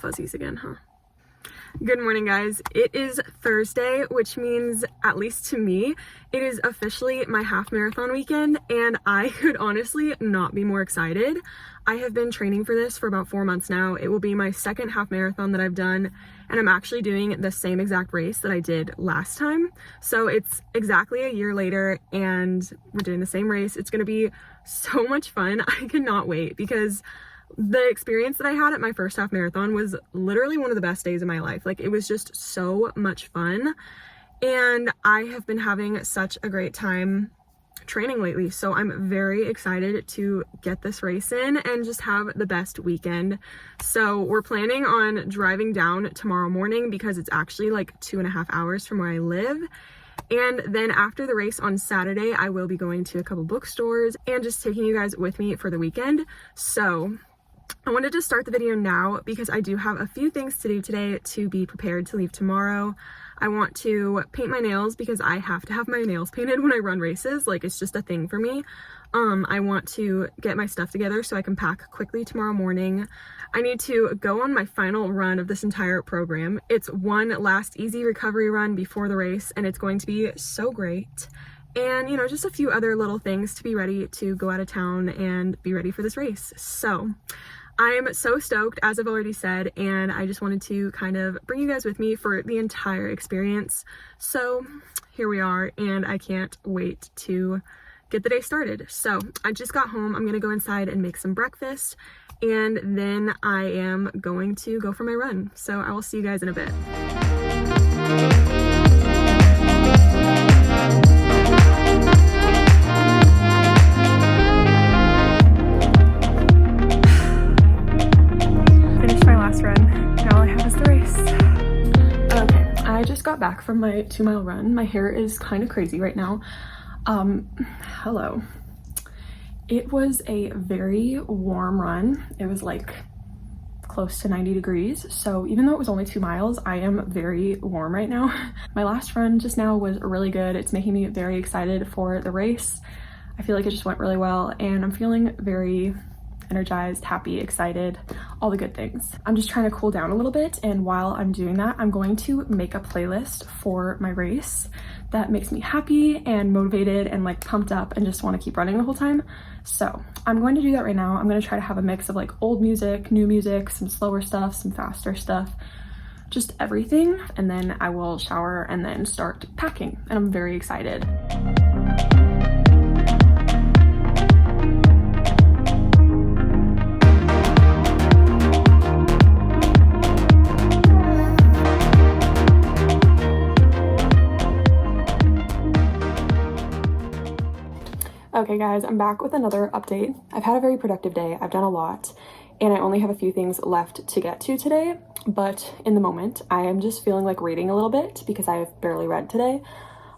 fuzzies again, huh? Good morning, guys. It is Thursday, which means, at least to me, it is officially my half marathon weekend, and I could honestly not be more excited. I have been training for this for about 4 months now. It will be my second half marathon that I've done, and I'm actually doing the same exact race that I did last time. So it's exactly a year later, and we're doing the same race. It's gonna be so much fun. I cannot wait because the experience that I had at my first half marathon was literally one of the best days of my life. Like, it was just so much fun, and I have been having such a great time training lately. So I'm very excited to get this race in and just have the best weekend. So we're planning on driving down tomorrow morning because it's actually like 2.5 hours from where I live. And then after the race on Saturday, I will be going to a couple bookstores and just taking you guys with me for the weekend. So I wanted to start the video now because I do have a few things to do today to be prepared to leave tomorrow. I want to paint my nails because I have to have my nails painted when I run races. Like, it's just a thing for me. I want to get my stuff together so I can pack quickly tomorrow morning. I need to go on my final run of this entire program. It's one last easy recovery run before the race, and it's going to be so great. And, you know, just a few other little things to be ready to go out of town and be ready for this race. So I'm so stoked, as I've already said, and I just wanted to kind of bring you guys with me for the entire experience. So here we are, and I can't wait to get the day started. So I just got home. I'm gonna go inside and make some breakfast, and then I am going to go for my run. So I will see you guys in a bit. I just got back from my 2-mile run. My hair is kind of crazy right now. Hello. It was a very warm run. It was like close to 90 degrees. So even though it was only 2 miles, I am very warm right now. My last run just now was really good. It's making me very excited for the race. I feel like it just went really well, and I'm feeling very energized, happy, excited, all the good things. I'm just trying to cool down a little bit, and while I'm doing that, I'm going to make a playlist for my race that makes me happy and motivated and like pumped up and just want to keep running the whole time. So I'm going to do that right now. I'm going to try to have a mix of like old music, new music, some slower stuff, some faster stuff, just everything, and then I will shower and then start packing, and I'm very excited. Okay guys, I'm back with another update. I've had a very productive day. I've done a lot, and I only have a few things left to get to today, but in the moment I am just feeling like reading a little bit because I have barely read today.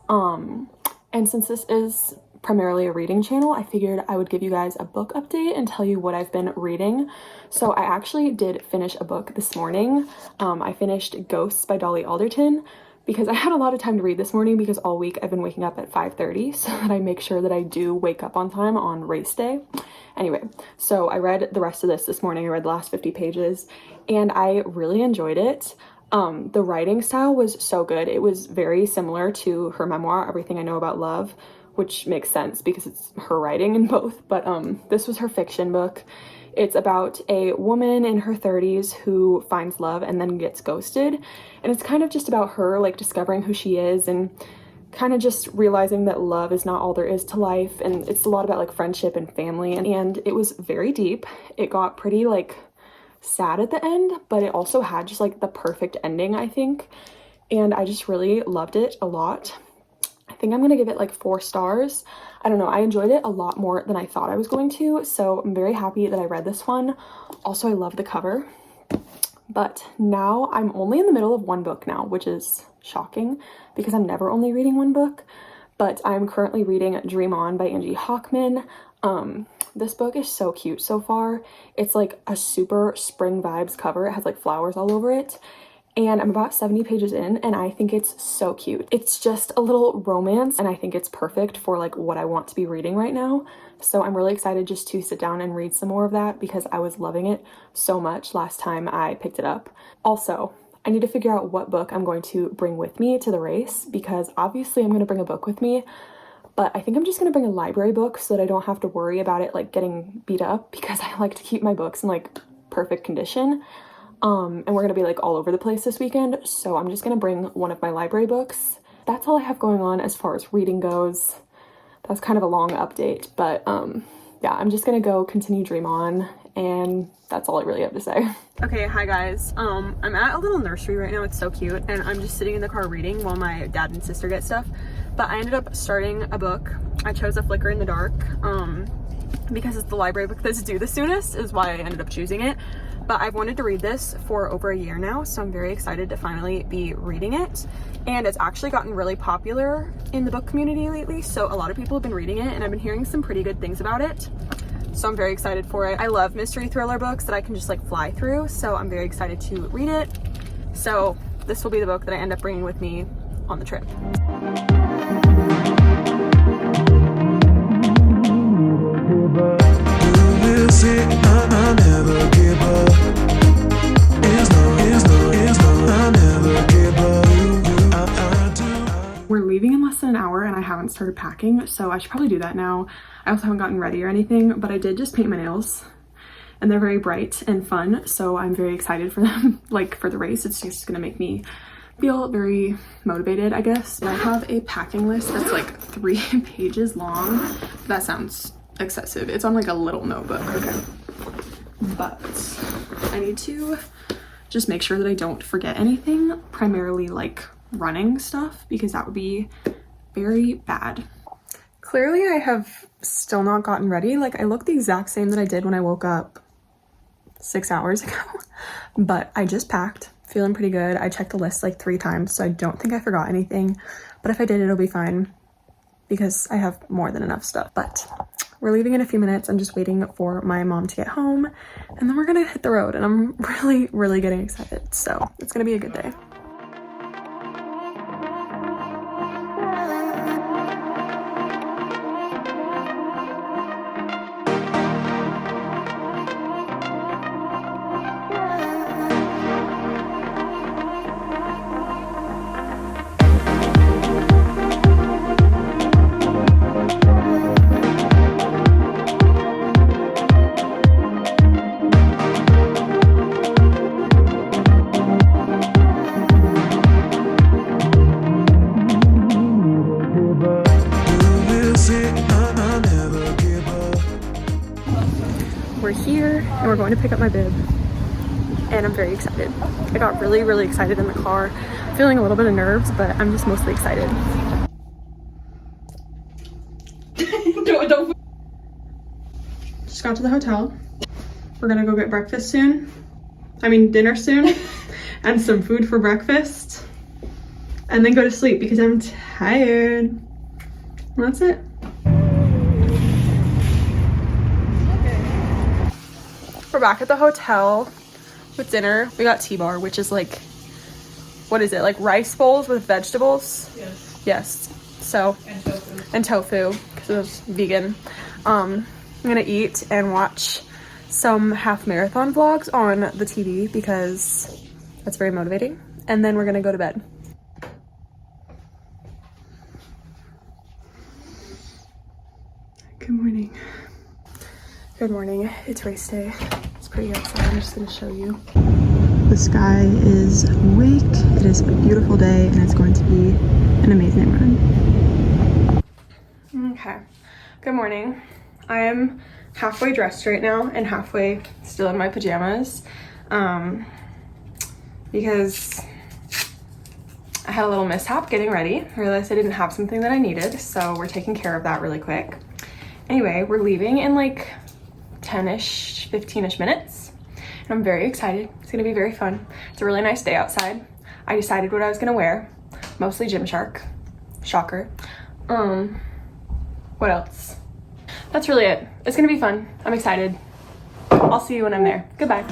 And since this is primarily a reading channel, I figured I would give you guys a book update and tell you what I've been reading. So I actually did finish a book this morning. I finished Ghosts by Dolly Alderton, because I had a lot of time to read this morning because all week I've been waking up at 5:30 so that I make sure that I do wake up on time on race day. Anyway, so I read the rest of this morning. I read the last 50 pages and I really enjoyed it. The writing style was so good. It was very similar to her memoir, Everything I Know About Love, which makes sense because it's her writing in both, but this was her fiction book. It's about a woman in her 30s who finds love and then gets ghosted. And it's kind of just about her like discovering who she is and kind of just realizing that love is not all there is to life. And it's a lot about like friendship and family. And it was very deep. It got pretty like sad at the end, but it also had just like the perfect ending, I think. And I just really loved it a lot. I think I'm gonna give it like 4 stars. I don't know, I enjoyed it a lot more than I thought I was going to, so I'm very happy that I read this one. Also, I love the cover. But now I'm only in the middle of one book now, which is shocking because I'm never only reading one book. But I'm currently reading Dream On by Angie Hockman. This book is so cute so far. It's like a super spring vibes cover. It has like flowers all over it. and I'm about 70 pages in, and I think it's so cute. It's just a little romance, and I think it's perfect for like what I want to be reading right now. So I'm really excited just to sit down and read some more of that because I was loving it so much last time I picked it up. Also, I need to figure out what book I'm going to bring with me to the race, because obviously I'm going to bring a book with me, but I think I'm just going to bring a library book so that I don't have to worry about it like getting beat up, because I like to keep my books in like perfect condition. And we're gonna be like all over the place this weekend, so I'm just gonna bring one of my library books. That's all I have going on as far as reading goes. That's kind of a long update, but yeah, I'm just gonna go continue Dream On, and that's all I really have to say. Okay, hi guys. I'm at a little nursery right now. It's so cute, and I'm just sitting in the car reading while my dad and sister get stuff. But I ended up starting a book. I chose A Flicker in the Dark because it's the library book that's due the soonest, is why I ended up choosing it. But I've wanted to read this for over a year now, so I'm very excited to finally be reading it. And it's actually gotten really popular in the book community lately, so a lot of people have been reading it, and I've been hearing some pretty good things about it. So I'm very excited for it. I love mystery thriller books that I can just like fly through, so I'm very excited to read it. So this will be the book that I end up bringing with me on the trip. We're leaving in less than an hour and I haven't started packing, so I should probably do that now. I also haven't gotten ready or anything, but I did just paint my nails and they're very bright and fun, so I'm very excited for them. Like for the race, it's just gonna make me feel very motivated, I guess. I have a packing list that's like 3 pages long. That sounds excessive. It's on like a little notebook, okay? But I need to just make sure that I don't forget anything, primarily like running stuff, because that would be very bad. Clearly I have still not gotten ready. Like I look the exact same that I did when I woke up 6 hours ago, but I just packed, feeling pretty good. I checked the list like 3 times, so I don't think I forgot anything, but if I did, it'll be fine because I have more than enough stuff. But we're leaving in a few minutes. I'm just waiting for my mom to get home, and then we're gonna hit the road, and I'm really getting excited. So it's gonna be a good day. We're here and we're going to pick up my bib, and I'm very excited. I got really excited in the car, feeling a little bit of nerves, but I'm just mostly excited. Just got to the hotel. We're gonna go get breakfast soon. Dinner soon, and some food for breakfast, and then go to sleep because I'm tired. And that's it. We're back at the hotel with dinner. We got T-bar, which is like, what is it? Like rice bowls with vegetables? Yes. Yes. So, and tofu, because it was vegan. I'm gonna eat and watch some half marathon vlogs on the TV because that's very motivating. And then we're gonna go to bed. Good morning. Good morning. It's race day. It's pretty outside. I'm just gonna show you. The sky is awake. It is a beautiful day, and it's going to be an amazing run. Okay. Good morning. I am halfway dressed right now and halfway still in my pajamas, because I had a little mishap getting ready. I realized I didn't have something that I needed, so we're taking care of that really quick. Anyway, we're leaving in like 10-ish, 15-ish minutes. And I'm very excited. It's gonna be very fun. It's a really nice day outside. I decided what I was gonna wear. Mostly Gymshark. Shocker. What else? That's really it. It's gonna be fun. I'm excited. I'll see you when I'm there. Goodbye.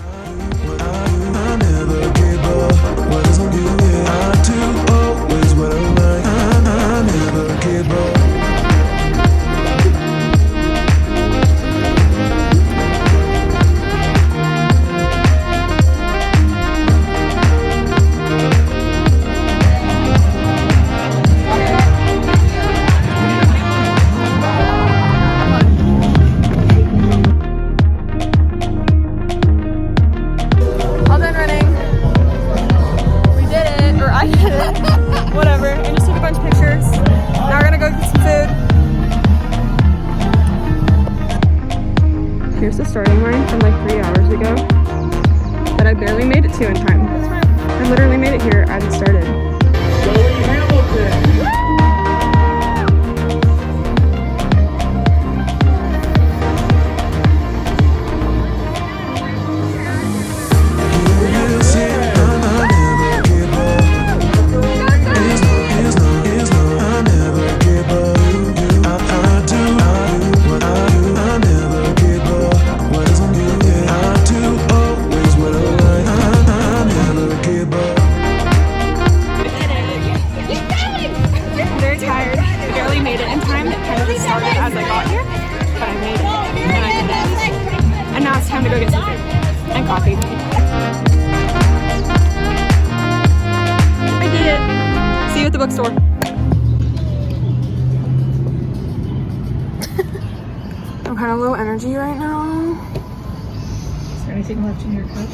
starting line from like 3 hours ago that I barely made it to in time. I literally made it here as it started. Joey Hamilton. Time to go get some food and coffee. I did it. See you at the bookstore. I'm kind of low energy right now. Is there anything left in your cup?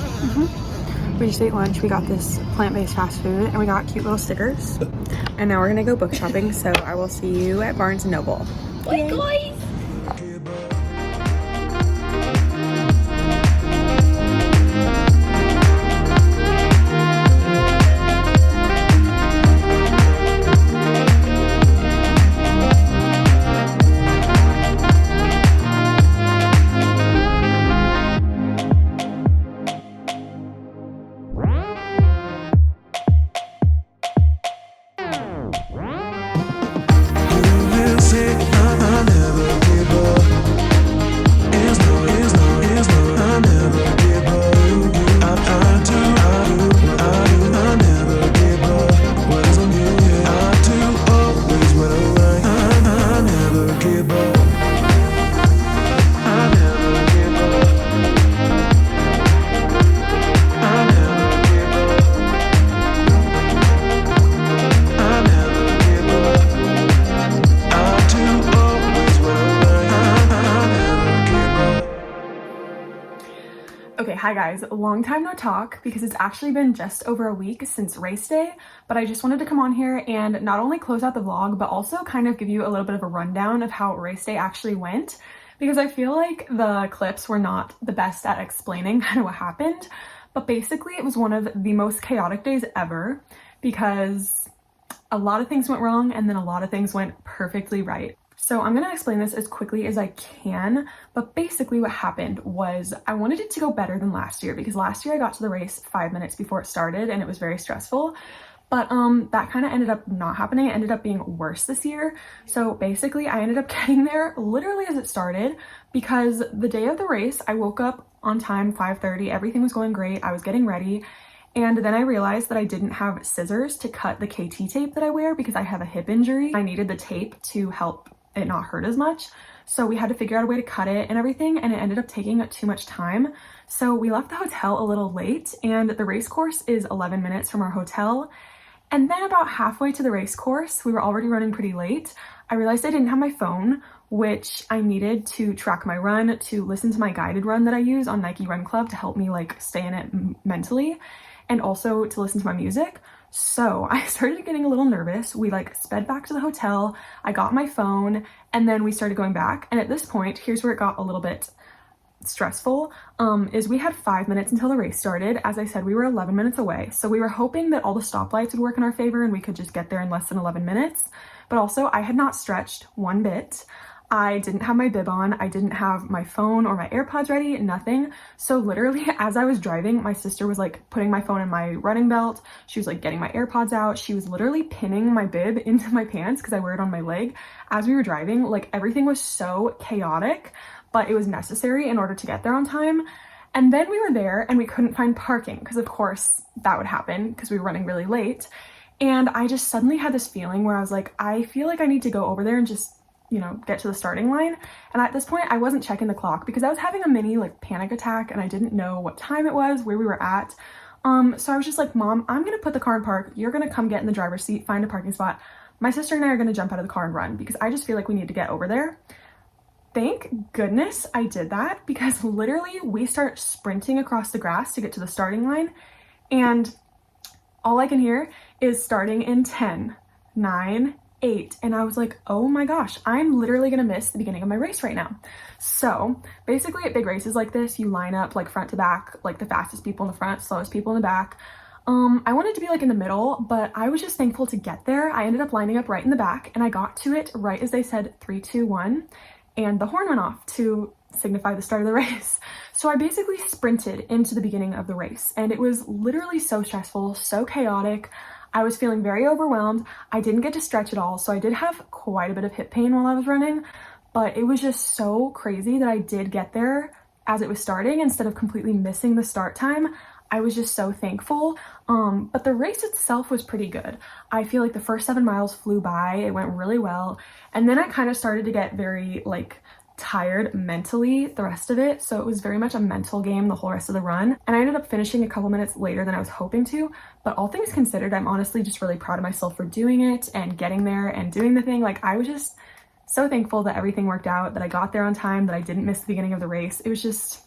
We just ate lunch. We got this plant-based fast food and we got cute little stickers. And now we're gonna go book shopping. So I will see you at Barnes & Noble. Bye guys. Okay, hi guys, long time no talk because it's actually been just over a week since race day, but I just wanted to come on here and not only close out the vlog, but also kind of give you a little bit of a rundown of how race day actually went, because I feel like the clips were not the best at explaining kind of what happened, but basically it was one of the most chaotic days ever because a lot of things went wrong and then a lot of things went perfectly right. So I'm gonna explain this as quickly as I can, but basically what happened was I wanted it to go better than last year because last year I got to the race 5 minutes before it started and it was very stressful, but that kind of ended up not happening. It ended up being worse this year. So basically I ended up getting there literally as it started because the day of the race, I woke up on time, 5:30, everything was going great, I was getting ready, and then I realized that I didn't have scissors to cut the KT tape that I wear because I have a hip injury. I needed the tape to help it not hurt as much, so we had to figure out a way to cut it and everything, and it ended up taking too much time. So we left the hotel a little late, and the race course is 11 minutes from our hotel. And then about halfway to the race course, we were already running pretty late. I realized I didn't have my phone, which I needed to track my run, to listen to my guided run that I use on Nike Run Club to help me like stay in it mentally, and also to listen to my music. So I started getting a little nervous. We like sped back to the hotel, I got my phone, and then we started going back. And at this point, here's where it got a little bit stressful, is we had 5 minutes until the race started. As I said, we were 11 minutes away. So we were hoping that all the stoplights would work in our favor and we could just get there in less than 11 minutes. But also I had not stretched one bit. I didn't have my bib on, I didn't have my phone or my AirPods ready, nothing. So literally as I was driving, my sister was like putting my phone in my running belt, she was like getting my AirPods out, she was literally pinning my bib into my pants because I wear it on my leg as we were driving. Like everything was so chaotic, but it was necessary in order to get there on time. And then we were there and we couldn't find parking because of course that would happen because we were running really late. And I just suddenly had this feeling where I was like, I feel like I need to go over there and just, you know, get to the starting line. And at this point I wasn't checking the clock because I was having a mini like panic attack and I didn't know what time it was, where we were at. So I was just like, Mom, I'm gonna put the car in park, you're gonna come get in the driver's seat, find a parking spot. My sister and I are gonna jump out of the car and run because I just feel like we need to get over there. Thank goodness I did that because literally we start sprinting across the grass to get to the starting line and all I can hear is starting in 10, 9, 8 and I was like, oh my gosh, I'm literally gonna miss the beginning of my race right now. So basically at big races like this, you line up like front to back, like the fastest people in the front, slowest people in the back. I wanted to be like in the middle, but I was just thankful to get there. I ended up lining up right in the back and I got to it right as they said 3, 2, 1 and the horn went off to signify the start of the race. So I basically sprinted into the beginning of the race and it was literally so stressful, so chaotic. I was feeling very overwhelmed. I didn't get to stretch at all, so I did have quite a bit of hip pain while I was running, but it was just so crazy that I did get there as it was starting instead of completely missing the start time. I was just so thankful. But the race itself was pretty good. I feel like the first 7 miles flew by, it went really well, and then I kind of started to get very like tired mentally the rest of it, so it was very much a mental game the whole rest of the run, and I ended up finishing a couple minutes later than I was hoping to, but all things considered, I'm honestly just really proud of myself for doing it and getting there and doing the thing. Like I was just so thankful that everything worked out, that I got there on time, that I didn't miss the beginning of the race. It was just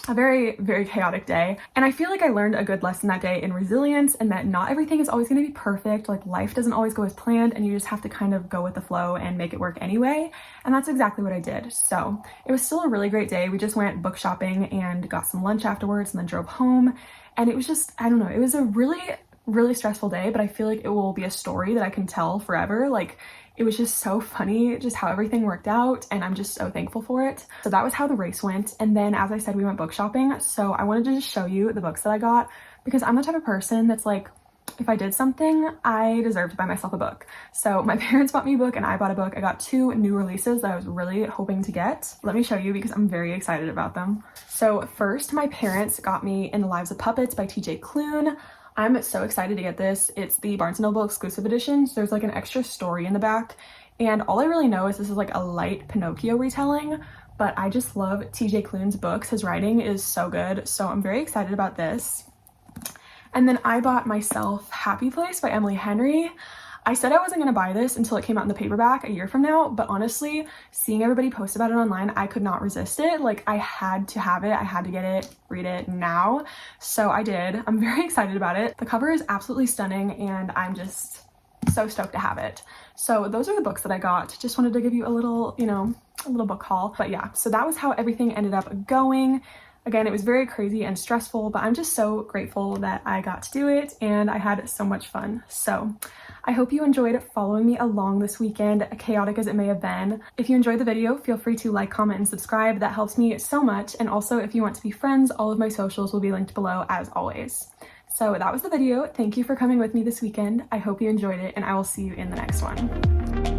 a very, very chaotic day. And I feel like I learned a good lesson that day in resilience and that not everything is always going to be perfect. Like life doesn't always go as planned and you just have to kind of go with the flow and make it work anyway. And that's exactly what I did. So it was still a really great day. We just went book shopping and got some lunch afterwards and then drove home. And it was just, I don't know, it was a really stressful day, but I feel like it will be a story that I can tell forever. Like it was just so funny just how everything worked out and I'm just so thankful for it. So that was how the race went. And then as I said, we went book shopping. So I wanted to just show you the books that I got because I'm the type of person that's like, if I did something, I deserve to buy myself a book. So my parents bought me a book and I bought a book. I got 2 new releases that I was really hoping to get. Let me show you because I'm very excited about them. So first, my parents got me In the Lives of Puppets by TJ Klune. I'm so excited to get this. It's the Barnes & Noble exclusive edition. So there's like an extra story in the back. And all I really know is this is like a light Pinocchio retelling, but I just love TJ Klune's books. His writing is so good. So I'm very excited about this. And then I bought myself Happy Place by Emily Henry. I said I wasn't going to buy this until it came out in the paperback a year from now, but honestly, seeing everybody post about it online, I could not resist it. Like I had to have it. I had to get it, read it now. So I did. I'm very excited about it. The cover is absolutely stunning and I'm just so stoked to have it. So those are the books that I got. Just wanted to give you a little, a little book haul. But yeah, so that was how everything ended up going. Again, it was very crazy and stressful, but I'm just so grateful that I got to do it and I had so much fun. So I hope you enjoyed following me along this weekend, chaotic as it may have been. If you enjoyed the video, feel free to like, comment, and subscribe. That helps me so much. And also, if you want to be friends, all of my socials will be linked below as always. So that was the video. Thank you for coming with me this weekend. I hope you enjoyed it and I will see you in the next one.